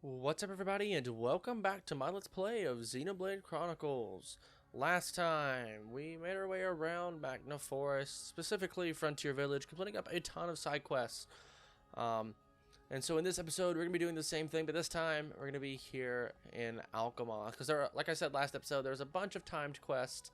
What's up everybody and welcome back to my Let's Play of Xenoblade Chronicles. Last time, we made our way around Magna Forest, specifically Frontier Village, completing up a ton of side quests. And so in this episode, we're going to be doing the same thing, but this time, we're going to be here in Alcamoth. Because, like I said last episode, there's a bunch of timed quests.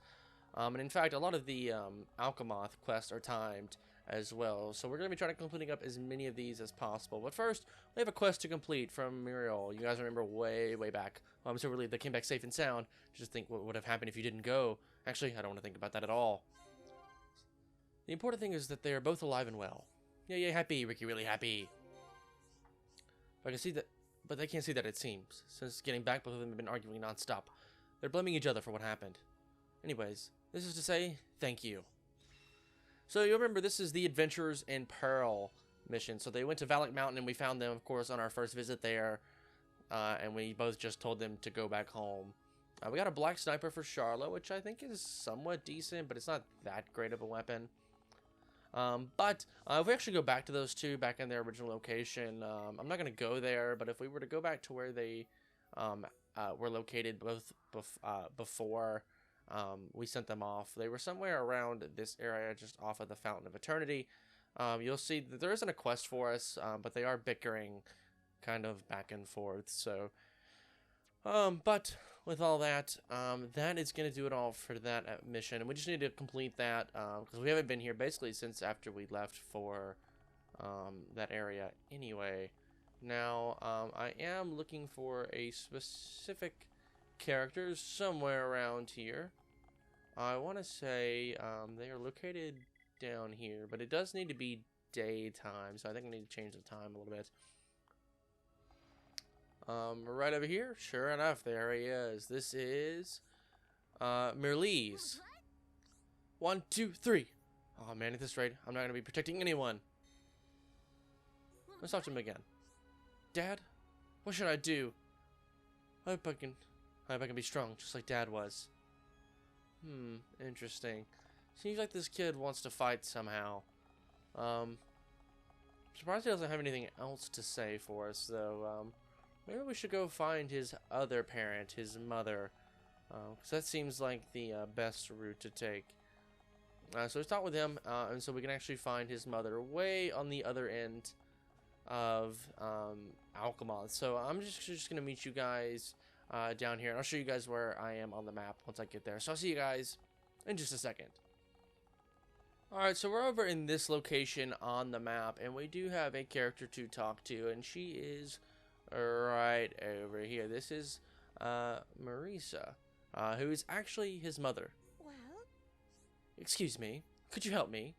And in fact, a lot of the Alcamoth quests are timed as well. So we're going to be trying to completing up as many of these as possible. But first, we have a quest to complete from Muriel. You guys remember way back. Well, I'm so relieved they came back safe and sound. Just think what would have happened if you didn't go. Actually, I don't want to think about that at all. The important thing is that they are both alive and well. Yeah, happy, Ricky, really happy. But I can see that, but they can't see that, it seems. Since getting back, both of them have been arguing non-stop. They're blaming each other for what happened. Anyways, this is to say, thank you. So you remember, this is the Adventurers in Peril mission. So they went to Valak Mountain, and we found them, of course, on our first visit there. And we both just told them to go back home. We got a black sniper for Charlotte, which I think is somewhat decent, but it's not that great of a weapon. But if we actually go back to those two, back in their original location, I'm not going to go there, but if we were to go back to where they were located both before we sent them off, they were somewhere around this area, just off of the Fountain of Eternity. You'll see that there isn't a quest for us, but they are bickering kind of back and forth. So, but with all that, that is going to do it all for that mission. And we just need to complete that, because we haven't been here basically since after we left for that area anyway. Now, I am looking for a specific character somewhere around here. I want to say they are located down here, but it does need to be daytime, so I think I need to change the time a little bit. Right over here, sure enough, there he is. This is Merlees. 1, 2, 3. Oh man, at this rate, I'm not gonna be protecting anyone. Let's talk to him again. Dad, what should I do? I hope I can be strong, just like Dad was. Interesting. Seems like this kid wants to fight somehow. Surprised he doesn't have anything else to say for us, though. Maybe we should go find his other parent, his mother. Because that seems like the best route to take. So let's talk with him, and so we can actually find his mother way on the other end of Alcamoth. So I'm just going to meet you guys down here, and I'll show you guys where I am on the map once I get there. So I'll see you guys in just a second. Alright, so we're over in this location on the map, and we do have a character to talk to, and she is right over here. This is Marisa, who is actually his mother. Well? Excuse me, could you help me?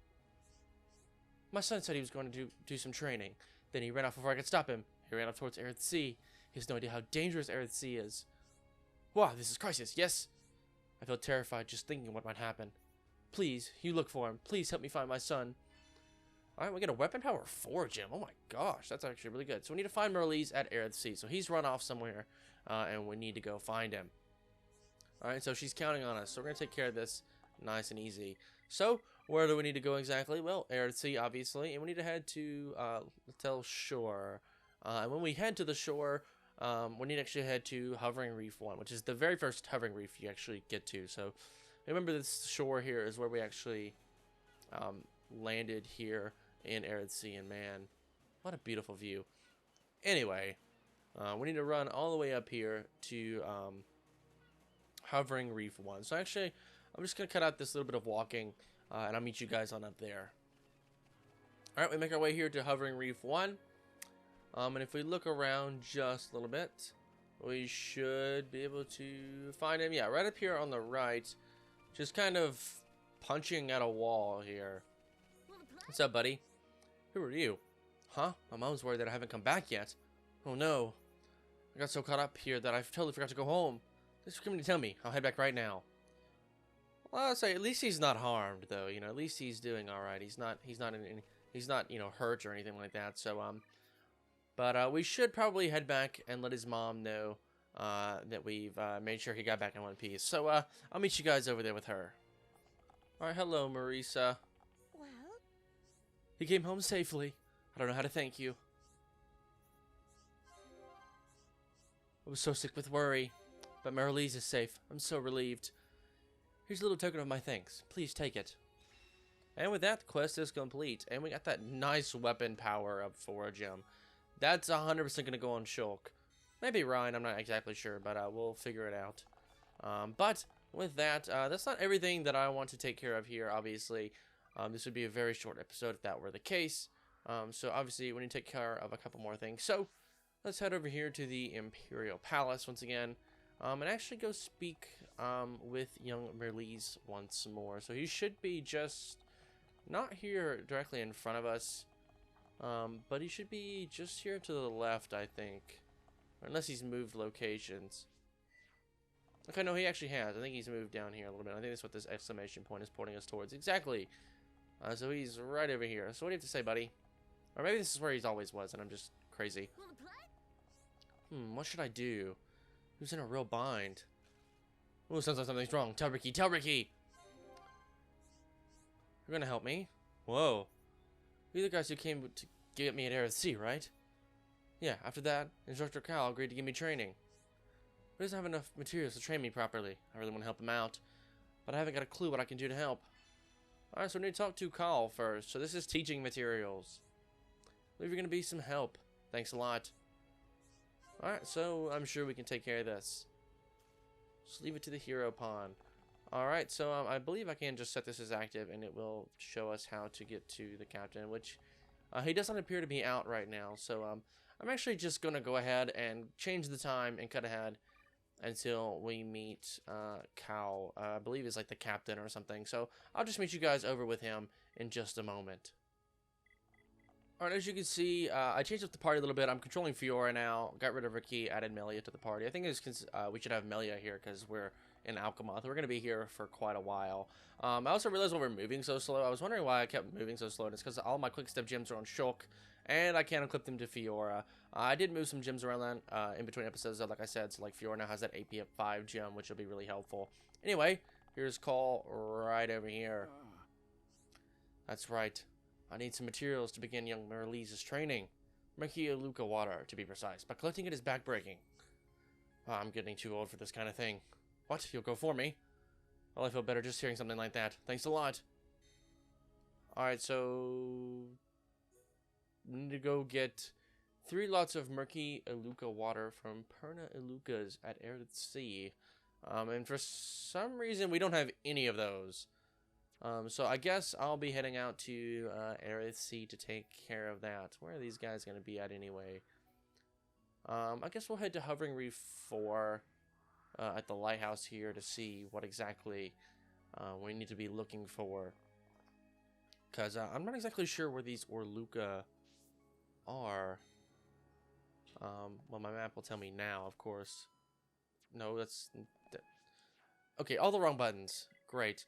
My son said he was going to do some training. Then he ran off before I could stop him. He ran off towards Aerith Sea. He has no idea how dangerous Aerith Sea is. Wow, this is crisis, yes? I feel terrified just thinking what might happen. Please, you look for him. Please help me find my son. Alright, we get a weapon power 4 gem. Oh my gosh, that's actually really good. So we need to find Merlees at Aerith Sea. So he's run off somewhere, and we need to go find him. Alright, so she's counting on us. So we're going to take care of this nice and easy. So, where do we need to go exactly? Well, Aerith Sea, obviously. And we need to head to Tell Shore. And when we head to the shore, we need to actually head to Hovering Reef 1, which is the very first Hovering Reef you actually get to. So, remember this shore here is where we actually landed here in Aerith Sea, and man, what a beautiful view. Anyway, we need to run all the way up here to Hovering Reef 1. So actually, I'm just going to cut out this little bit of walking, and I'll meet you guys on up there. Alright, we make our way here to Hovering Reef 1. And if we look around just a little bit, we should be able to find him. Yeah, right up here on the right, just kind of punching at a wall here. What's up, buddy? Who are you? Huh? My mom's worried that I haven't come back yet. Oh no. I got so caught up here that I totally forgot to go home. Thanks for coming to tell me. I'll head back right now. Well, I'll say at least he's not harmed, though. You know, at least he's doing all right. He's not you know, hurt or anything like that. So but we should probably head back and let his mom know that we've made sure he got back in one piece. So I'll meet you guys over there with her. All right, hello, Marisa. Well? He came home safely. I don't know how to thank you. I was so sick with worry. But Marlies is safe. I'm so relieved. Here's a little token of my thanks. Please take it. And with that, the quest is complete. And we got that nice weapon power up for a gem. That's 100% going to go on Shulk. Maybe Ryan, I'm not exactly sure, but we'll figure it out. But with that, that's not everything that I want to take care of here, obviously. This would be a very short episode if that were the case. So obviously, we need to take care of a couple more things. So let's head over here to the Imperial Palace once again. And actually go speak with young Marlies once more. So he should be just not here directly in front of us. But he should be just here to the left, I think. Unless he's moved locations. Okay, no, he actually has. I think he's moved down here a little bit. I think that's what this exclamation point is pointing us towards. Exactly. So he's right over here. So what do you have to say, buddy? Or maybe this is where he's always was, and I'm just crazy. What should I do? Who's in a real bind? Oh, sounds like something's wrong. Tell Ricky, tell Ricky! You're gonna help me? Whoa. You're the guys who came to get me at Air at Sea, right? Yeah, after that, Instructor Cal agreed to give me training. But he doesn't have enough materials to train me properly. I really want to help him out, but I haven't got a clue what I can do to help. Alright, so we need to talk to Cal first. So this is teaching materials. I believe you're going to be some help. Thanks a lot. Alright, so I'm sure we can take care of this. Just leave it to the hero pawn. Alright, so I believe I can just set this as active, and it will show us how to get to the captain, which he doesn't appear to be out right now. So I'm actually just going to go ahead and change the time and cut ahead until we meet Cal. I believe is like the captain or something. So I'll just meet you guys over with him in just a moment. Alright, as you can see, I changed up the party a little bit. I'm controlling Fiora now. Got rid of Ricky, added Melia to the party. I think it's we should have Melia here because we're in Alcamoth. We're going to be here for quite a while. I also realized why we're moving so slow. I was wondering why I kept moving so slow. And it's because all my quick step gems are on Shulk, and I can't equip them to Fiora. I did move some gems around in between episodes, like I said. So like Fiora now has that AP of 5 gem, which will be really helpful. Anyway, here's Call right over here. That's right. I need some materials to begin young Marlies' training. Murky Luca water, to be precise. But collecting it is backbreaking. I'm getting too old for this kind of thing. What? You'll go for me? Well, I feel better just hearing something like that. Thanks a lot. Alright, so we need to go get 3 lots of Murky Iluka water from Perna Ilukas at Air at Sea. And for some reason, we don't have any of those. So I guess I'll be heading out to Air at Sea to take care of that. Where are these guys going to be at anyway? I guess we'll head to Hovering Reef 4 at the lighthouse here to see what exactly we need to be looking for. Because I'm not exactly sure where these Orluka are. Well, my map will tell me now, of course. No, that's... Okay, all the wrong buttons. Great.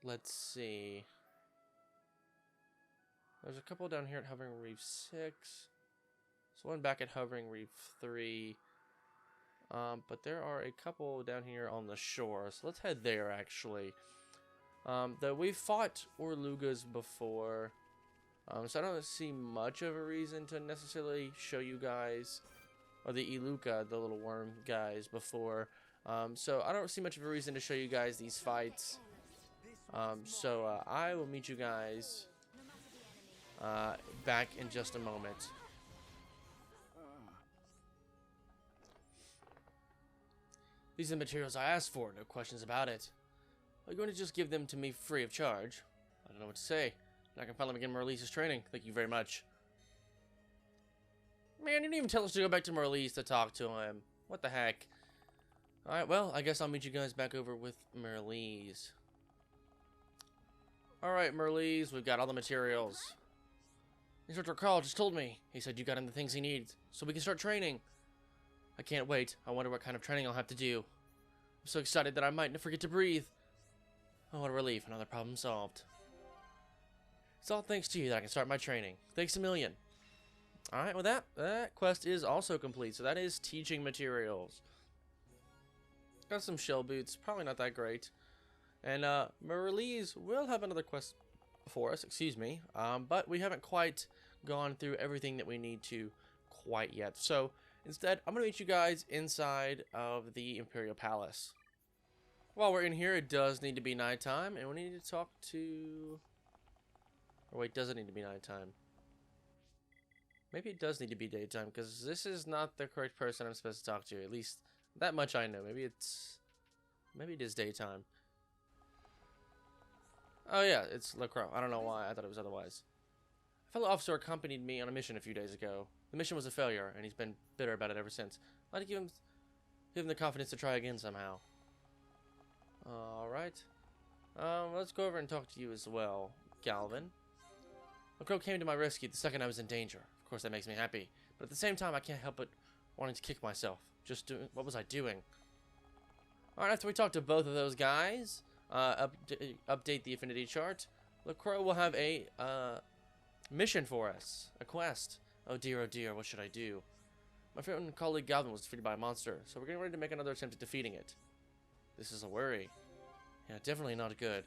Let's see. There's a couple down here at Hovering Reef 6. So one back at Hovering Reef 3. But there are a couple down here on the shore. So let's head there, actually. We've fought Orlugas before. So I don't see much of a reason to necessarily show you guys, or the Iluka, the little worm guys, before. So I don't see much of a reason to show you guys these fights. I will meet you guys back in just a moment. These are the materials I asked for, no questions about it. Are you going to just give them to me free of charge? I don't know what to say. I can finally begin Marlies' training. Thank you very much. Man, you didn't even tell us to go back to Marlies to talk to him. What the heck? Alright, well, I guess I'll meet you guys back over with Marlies. Alright, Marlies, we've got all the materials. Instructor Carl just told me. He said you got him the things he needs, so we can start training. I can't wait. I wonder what kind of training I'll have to do. I'm so excited that I might forget to breathe. Oh, what a relief. Another problem solved. It's all thanks to you that I can start my training. Thanks a million. Alright, well that quest is also complete. So that is teaching materials. Got some shell boots. Probably not that great. And Marlies will have another quest for us. Excuse me. But we haven't quite gone through everything that we need to quite yet. So Instead, I'm going to meet you guys inside of the Imperial Palace. While we're in here, it does need to be nighttime, and we need to talk to... Or wait, does it need to be nighttime? Maybe it does need to be daytime, because this is not the correct person I'm supposed to talk to. At least, that much I know. Maybe it is daytime. Oh yeah, it's LaCroix. I don't know why. I thought it was otherwise. A fellow officer accompanied me on a mission a few days ago. The mission was a failure, and he's been bitter about it ever since. I'd like to give him the confidence to try again somehow. Alright. Let's go over and talk to you as well, Galvin. LaCroix came to my rescue the second I was in danger. Of course, that makes me happy. But at the same time, I can't help but wanting to kick myself. What was I doing? Alright, after we talk to both of those guys, update the affinity chart, LaCroix will have a mission for us. A quest. Oh dear, what should I do? My friend and colleague Galvin was defeated by a monster, so we're getting ready to make another attempt at defeating it. This is a worry. Yeah, definitely not good.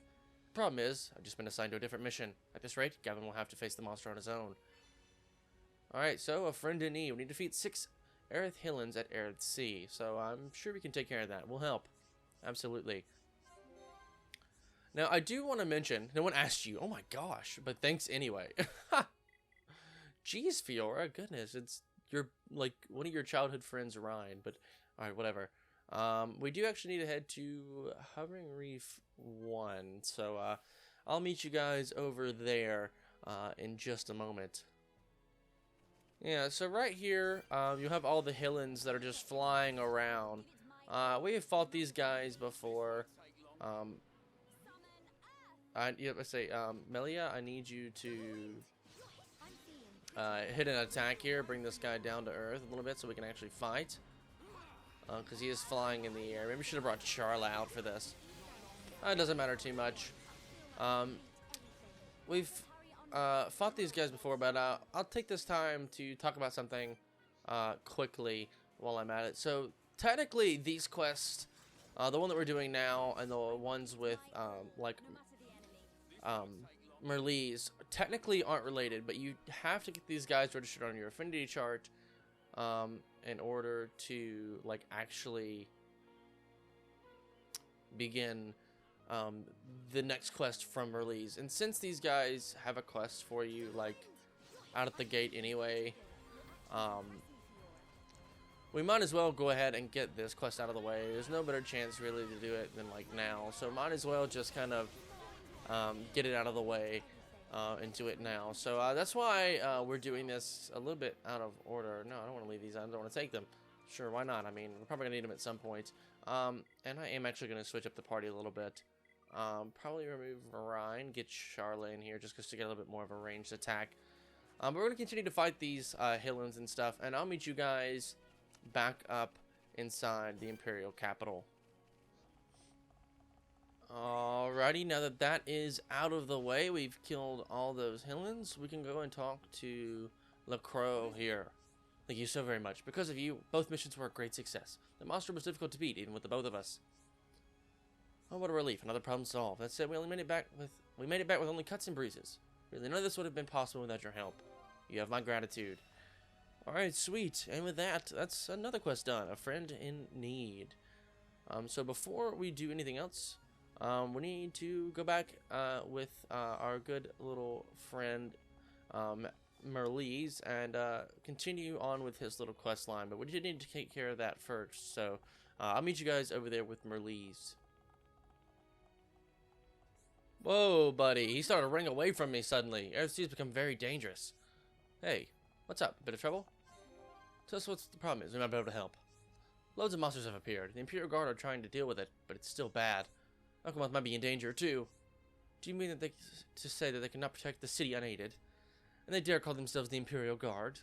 Problem is, I've just been assigned to a different mission. At this rate, Gavin will have to face the monster on his own. Alright, so a friend in need. We need to defeat 6 Aerith Hillens at Aerith Sea. So I'm sure we can take care of that. We'll help. Absolutely. Now, I do want to mention, no one asked you. Oh my gosh, but thanks anyway. Jeez, Fiora, goodness, it's like one of your childhood friends, Ryan. But alright, whatever. We do actually need to head to Hovering Reef 1, so I'll meet you guys over there in just a moment. Yeah, so right here, you have all the Hillens that are just flying around. We have fought these guys before. Melia, I need you to hit an attack here, bring this guy down to earth a little bit so we can actually fight. Because he is flying in the air. Maybe we should have brought Charla out for this. It doesn't matter too much. We've fought these guys before, but I'll take this time to talk about something quickly while I'm at it. So, technically, these quests, the one that we're doing now and the ones with, Merlees, technically aren't related, but you have to get these guys registered on your affinity chart in order to actually begin the next quest from Merlees. And since these guys have a quest for you out at the gate anyway, we might as well go ahead and get this quest out of the way. There's no better chance really to do it than now, so might as well just kind of get it out of the way and do it now. So that's why we're doing this a little bit out of order. No, I don't want to leave these. I don't want to take them. Sure, why not? I mean, we're probably gonna need them at some point. And I am actually gonna switch up the party a little bit. Probably remove Ryan, get Charla in here just to get a little bit more of a ranged attack. But we're gonna continue to fight these Hillens and stuff, and I'll meet you guys back up inside the Imperial capital. Alrighty, now that that is out of the way, we've killed all those Hillens, we can go and talk to LaCroix here. Thank you so very much. Because of you, both missions were a great success. The monster was difficult to beat, even with the both of us. Oh, what a relief. Another problem solved. That said, we made it back with only cuts and bruises. Really, none of this would have been possible without your help. You have my gratitude. Alright, sweet. And with that, that's another quest done. A friend in need. So before we do anything else, we need to go back with our good little friend Merlees and continue on with his little quest line. But we did need to take care of that first. So I'll meet you guys over there with Merlees. Whoa, buddy. He started running away from me suddenly. RFC's become very dangerous. Hey, what's up? Bit of trouble? Tell us what the problem is. We might be able to help. Loads of monsters have appeared. The Imperial Guard are trying to deal with it, but it's still bad. Alcamoth might be in danger, too. Do you mean that to say that they cannot protect the city unaided? And they dare call themselves the Imperial Guard?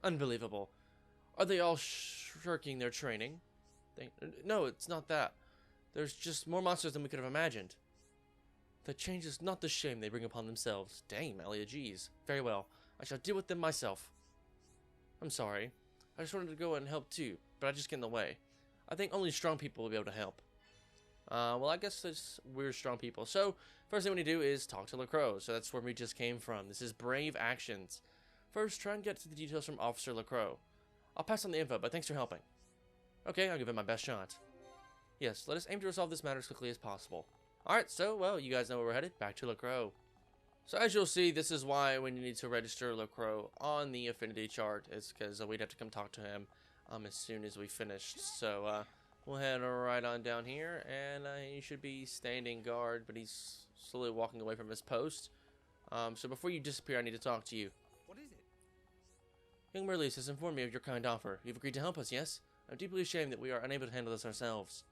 Unbelievable. Are they all shirking their training? No, it's not that. There's just more monsters than we could have imagined. That changes not the shame they bring upon themselves. Dang, Malia, geez. Very well. I shall deal with them myself. I'm sorry. I just wanted to go and help too, but I just get in the way. I think only strong people will be able to help. Well, I guess we're strong people. So, first thing we need to do is talk to LaCroix. So that's where we just came from. This is brave actions. First, try and get to the details from Officer LaCroix. I'll pass on the info, but thanks for helping. Okay, I'll give it my best shot. Yes, let us aim to resolve this matter as quickly as possible. Alright, so, well, you guys know where we're headed. Back to LaCroix. So as you'll see, this is why we need to register LaCroix on the affinity chart. It's because we'd have to come talk to him as soon as we finished. So we'll head right on down here, and he should be standing guard, but he's slowly walking away from his post. So before you disappear, I need to talk to you. What is it? Young Merlis has informed me of your kind offer. You've agreed to help us, yes? I'm deeply ashamed that we are unable to handle this ourselves.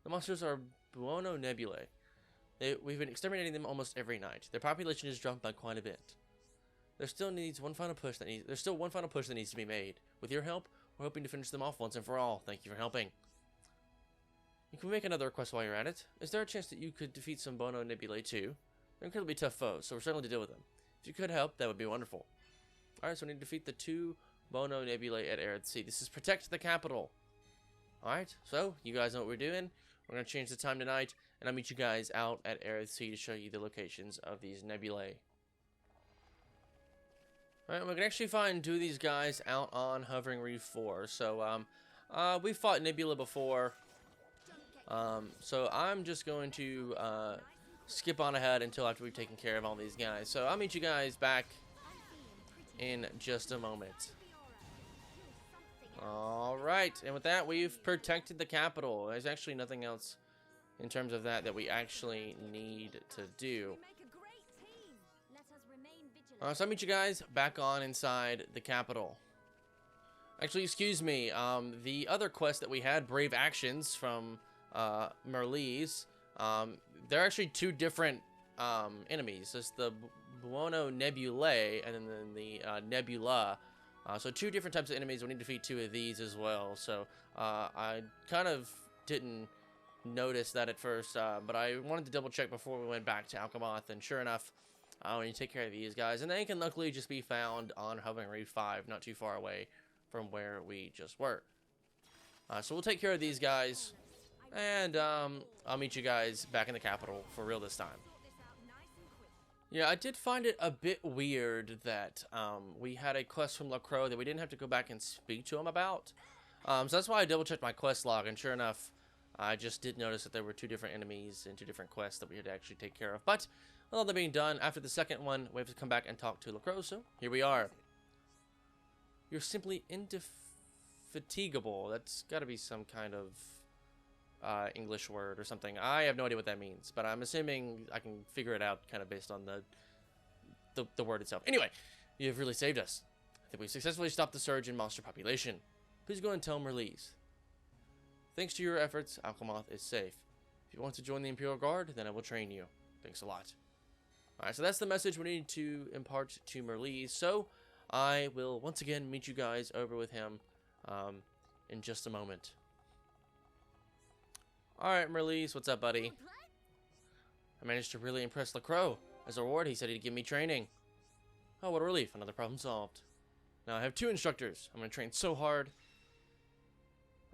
The monsters are Buono Nebulae. We've been exterminating them almost every night. Their population has dropped by quite a bit. There's still one final push that needs to be made. With your help, we're hoping to finish them off once and for all. Thank you for helping. You can make another request while you're at it. Is there a chance that you could defeat some Buono Nebulae too? They're incredibly tough foes, so we're struggling to deal with them. If you could help, that would be wonderful. Alright, so we need to defeat the 2 Buono Nebulae at Arid Sea. This is Protect the Capital. Alright, so you guys know what we're doing. We're going to change the time tonight, and I'll meet you guys out at Arid Sea to show you the locations of these nebulae. Alright, we can actually find 2 of these guys out on Hovering Reef 4. So, we've fought Nebula before. So I'm just going to skip on ahead until after we've taken care of all these guys. So I'll meet you guys back in just a moment. Alright, and with that, we've protected the capital. There's actually nothing else in terms of that we actually need to do. So I'll meet you guys back on inside the capital. Actually, excuse me, the other quest that we had, Brave Actions from Merlis, they're actually 2 different enemies. There's the Buono Nebulae and then the Nebula. So 2 different types of enemies. We need to defeat 2 of these as well. So I kind of didn't notice that at first, but I wanted to double check before we went back to Alcamoth, and sure enough, we need to take care of these guys, and they can luckily just be found on Hovering Reef 5, not too far away from where we just were. So we'll take care of these guys, and I'll meet you guys back in the capital for real this time. Yeah, I did find it a bit weird that we had a quest from LaCroix that we didn't have to go back and speak to him about. So that's why I double-checked my quest log, and sure enough, I just did notice that there were 2 different enemies and 2 different quests that we had to actually take care of. But, with all that being done, after the second one, we have to come back and talk to LaCroix, so here we are. You're simply indefatigable. That's got to be some kind of English word or something. I have no idea what that means, but I'm assuming I can figure it out kind of based on the word itself. Anyway, you've really saved us. I think we've successfully stopped the surge in monster population. Please go and tell Merlis. Thanks to your efforts, Alcamoth is safe. If you want to join the Imperial Guard, then I will train you. Thanks a lot. Alright, so that's the message we need to impart to Merlis. So, I will once again meet you guys over with him in just a moment. Alright, Merlis, what's up, buddy? I managed to really impress LaCroix. As a reward, he said he'd give me training. Oh, what a relief. Another problem solved. Now I have 2 instructors. I'm going to train so hard.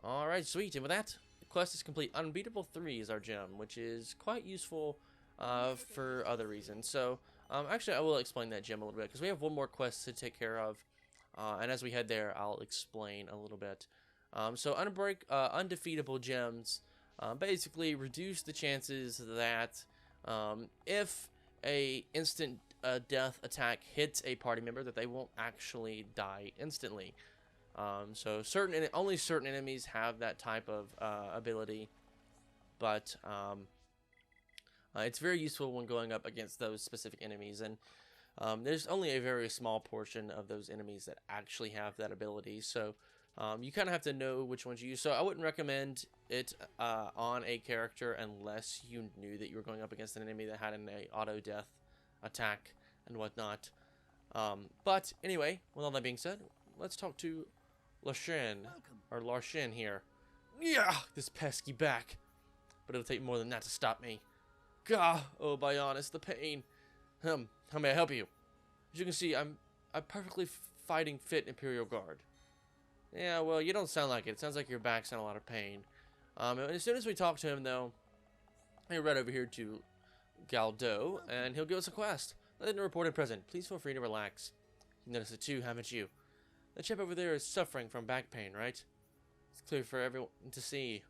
Alright, sweet. And with that, the quest is complete. Unbeatable 3 is our gem, which is quite useful for other reasons. So, actually, I will explain that gem a little bit, because we have 1 more quest to take care of. And as we head there, I'll explain a little bit. So, undefeatable gems basically reduce the chances that if a instant death attack hits a party member, that they won't actually die instantly. So only certain enemies have that type of ability, but it's very useful when going up against those specific enemies, and there's only a very small portion of those enemies that actually have that ability, so you kind of have to know which ones you use. So I wouldn't recommend it on a character unless you knew that you were going up against an enemy that had an auto death attack and whatnot. But anyway, with all that being said, let's talk to Larshin here. Yeah, this pesky back. But it'll take more than that to stop me. Gah, oh, by honest, the pain. How may I help you? As you can see, I'm perfectly fighting fit Imperial Guard. Yeah, well, you don't sound like it. It sounds like your back's in a lot of pain. And as soon as we talk to him, though, he'll right over here to Galdo, and he'll give us a quest. Let him report in present. Please feel free to relax. You noticed it too, haven't you? The chap over there is suffering from back pain, right? It's clear for everyone to see.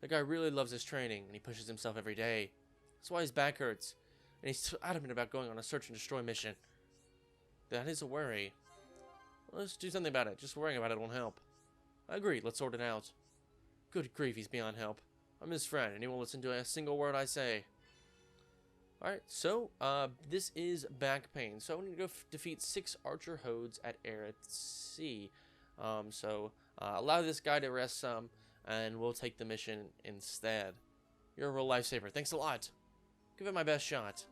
The guy really loves his training, and he pushes himself every day. That's why his back hurts, and he's so adamant about going on a search and destroy mission. That is a worry. Well, let's do something about it. Just worrying about it won't help. I agree. Let's sort it out. Good grief, he's beyond help. I'm his friend, and he won't listen to a single word I say. Alright, so, this is back pain. So, I need to go defeat 6 archer hodes at Aerith Sea. Allow this guy to rest some, and we'll take the mission instead. You're a real lifesaver. Thanks a lot. Give it my best shot.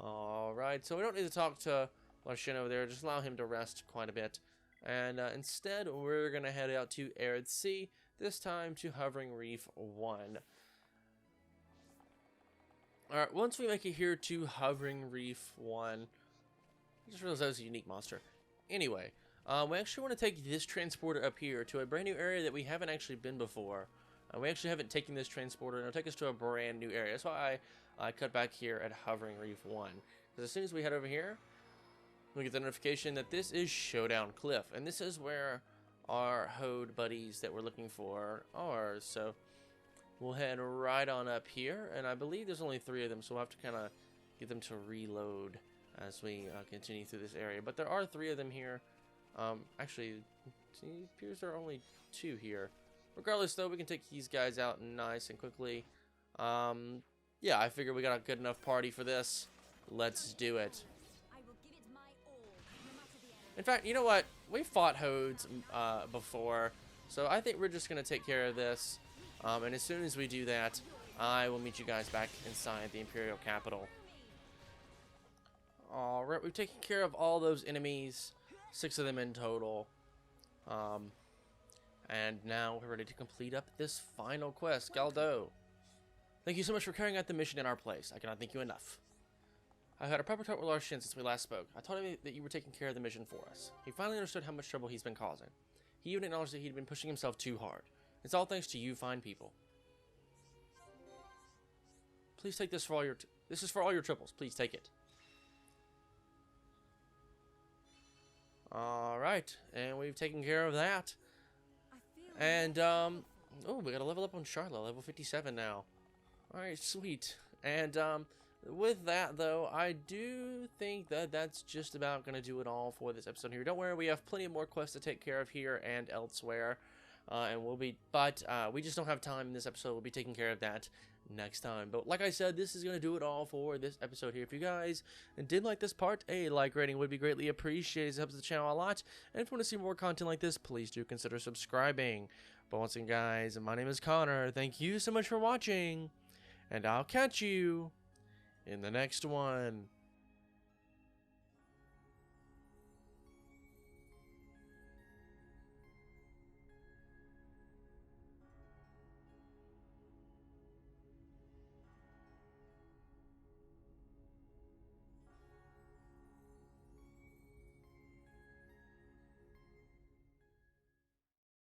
Alright, so we don't need to talk to Larshin over there. Just allow him to rest quite a bit. And instead, we're going to head out to Aerith Sea, this time to Hovering Reef 1. Alright, once we make it here to Hovering Reef 1, I just realized that was a unique monster. Anyway, we actually want to take this transporter up here to a brand new area that we haven't actually been before. We actually haven't taken this transporter, and it'll take us to a brand new area. That's why I cut back here at Hovering Reef 1. Because as soon as we head over here, we get the notification that this is Showdown Cliff. And this is where our Hode buddies that we're looking for are. So we'll head right on up here. And I believe there's only 3 of them, so we'll have to kind of get them to reload as we continue through this area. But there are 3 of them here. Actually, it appears there are only 2 here. Regardless, though, we can take these guys out nice and quickly. Yeah, I figure we got a good enough party for this. Let's do it. In fact, you know what? We fought Hodes before, so I think we're just going to take care of this. And as soon as we do that, I will meet you guys back inside the Imperial Capital. Alright, we've taken care of all those enemies. 6 of them in total. And now we're ready to complete up this final quest, Galdo. Thank you so much for carrying out the mission in our place. I cannot thank you enough. I had a proper talk with Larshin since we last spoke. I told him that you were taking care of the mission for us. He finally understood how much trouble he's been causing. He even acknowledged that he'd been pushing himself too hard. It's all thanks to you fine people. Please take this for all your... This is for all your troubles. Please take it. Alright, and we've taken care of that. And, oh, we gotta level up on Charlotte, level 57 now. Alright, sweet. And, with that, though, I do think that that's just about gonna do it all for this episode here. Don't worry, we have plenty more quests to take care of here and elsewhere. We just don't have time in this episode. We'll be taking care of that next time. But like I said, this is going to do it all for this episode here. If you guys did like this part, a like rating would be greatly appreciated. It helps the channel a lot. And if you want to see more content like this, please do consider subscribing. But once again, guys, my name is Connor. Thank you so much for watching. And I'll catch you in the next one.